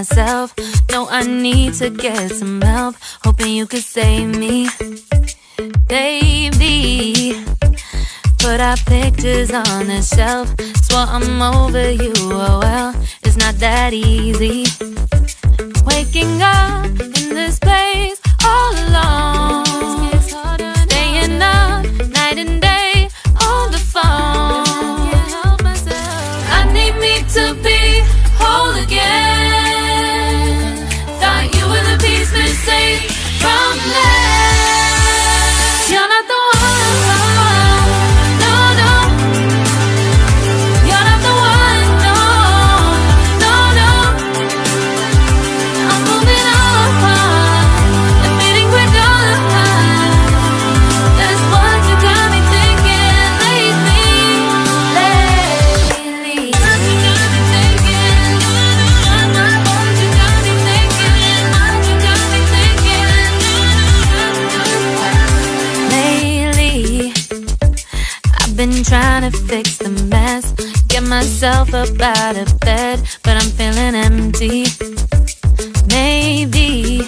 myself. No, I need to get some help. Hoping you could save me, baby. Put our pictures on the shelf. Swore I'm over you, oh well, it's not that easy. Waking up in this place all alone, staying up night and day on the phone. I need me to be whole again. Thought you were the piece missing from last. You're not the one, no, no. You're not the one, no, no, no. I'm moving on, admitting we're done. That's what you got me thinking lately. What you got me thinking. What you got me thinking. What you got me thinking. Lately, I've been trying to fix the mess, get myself up out of bed, but I'm feeling empty. Maybe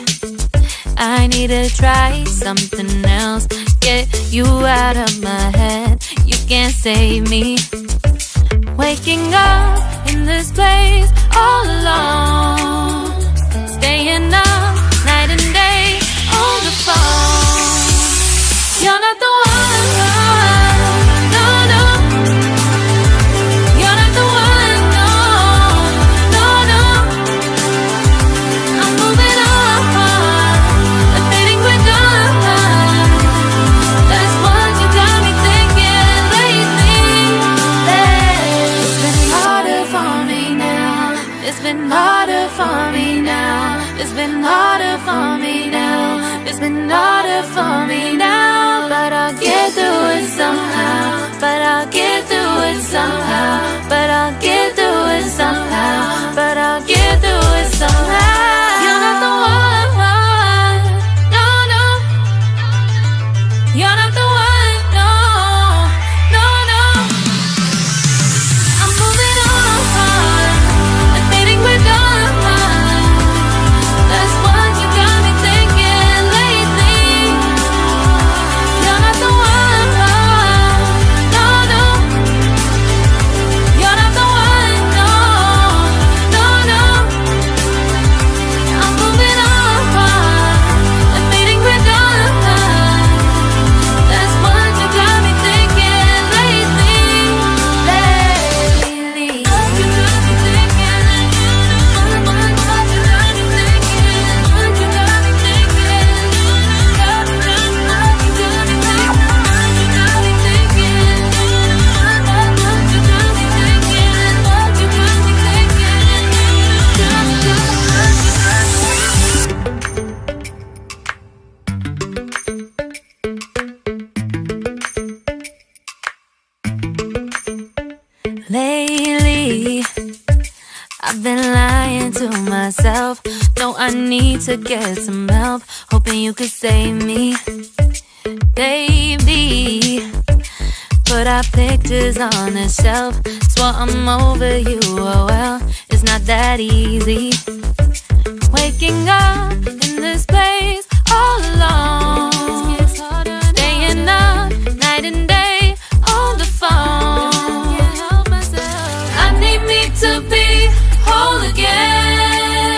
I need to try something else. Get you out of my head, you can't save me. Waking up in this place all alone, staying up night and day on the phone. You're not the one, no, no. You're not the one, no, no, no. I'm moving on, admitting we're done. That's what you got me thinking lately. It's been harder for me now. It's been harder for me now. It's been harder for me now. It's been harder for me now. But I'll get through it somehow. But I'll get through it somehow. But I'll get through it somehow. But I'll get through it somehow. You're not the one, no, no. You're not the one, no, no, no. I'm moving on, admitting we're done. That's what you got me thinking lately. You're not the one, no, no. You're not the one, no, no, no. I'm moving on, admitting we're done. That's what you got me thinking lately. What you got me thinking. What you got me thinking. What you got me thinking. What you got me thinking. What you got me thinking. What you got me thinking. What you got me thinking. Lately, I've been lying to myself. No, I need to get some help. Hoping you could save me, baby. Put our pictures on the shelf. Swore I'm over you, oh well, it's not that easy. Waking up in this place all alone, staying up night and day on the phone. I need me to be whole again.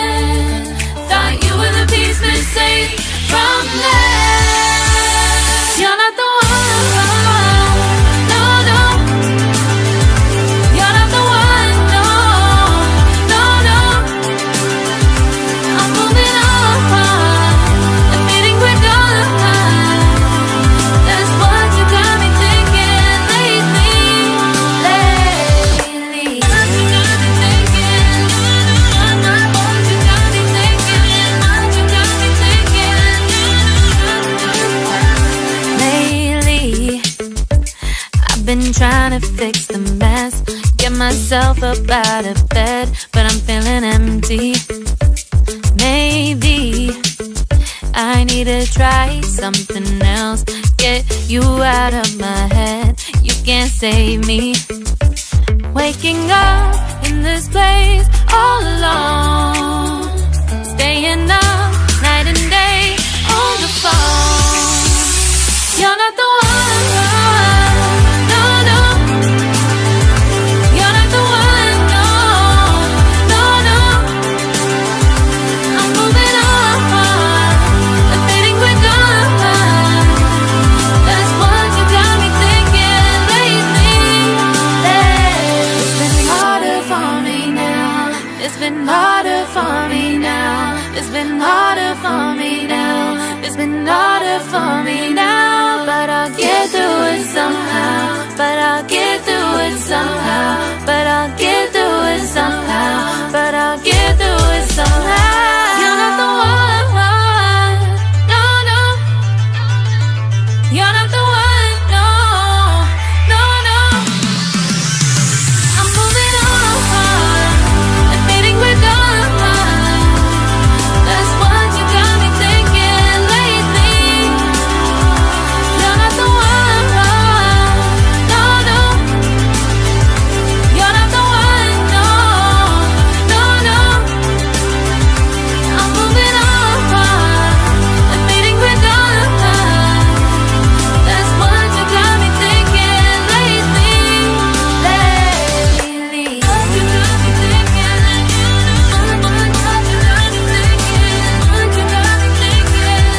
Thought you were the piece missing from last. You're not the one, no, no. You're not the one, no, no, no. I'm moving on, admitting we're done. That's what you got me thinking lately. What you got me thinking. What you got me thinking. What you got me thinking. Lately, I've been trying to fix the mess, get myself up out of bed, but I'm feeling empty. Maybe I need to try something else. Get you out of my head, you can't save me. Waking up in this place all alone, staying up night and day on the phone. You're not the one, no, no. You're not the one, no, no, no. I'm moving on, admitting we're done. That's what you got me thinking lately. It's been harder for me now. It's been harder for me now. It's been harder for me now. It's been harder for me now. But I'll get through it somehow. But I'll get through it somehow. But I'll get through it somehow. But I'll get through it somehow. You're not the one, no, no. You're not the one, no, no, no. I'm moving on, admitting we're done. That's what you got me thinking lately. You're not the one, no, no. You're not the one, no, no, no. I'm moving on, admitting we're done. That's what you got me thinking lately. What you got me thinking? What you got me thinking? What you got me thinking? What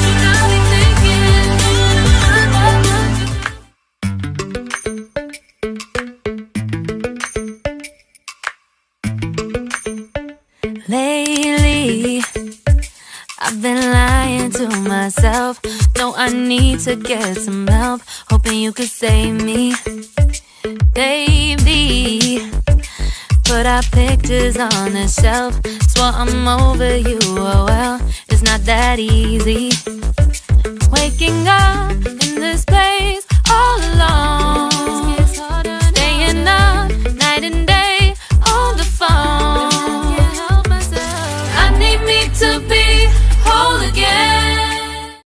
you got me thinking? Lately, I've been lying to myself. No, I need to get some help. Hoping you could save me, baby. Put our pictures on the shelf. Swore I'm over you, oh well. It's not that easy. Waking up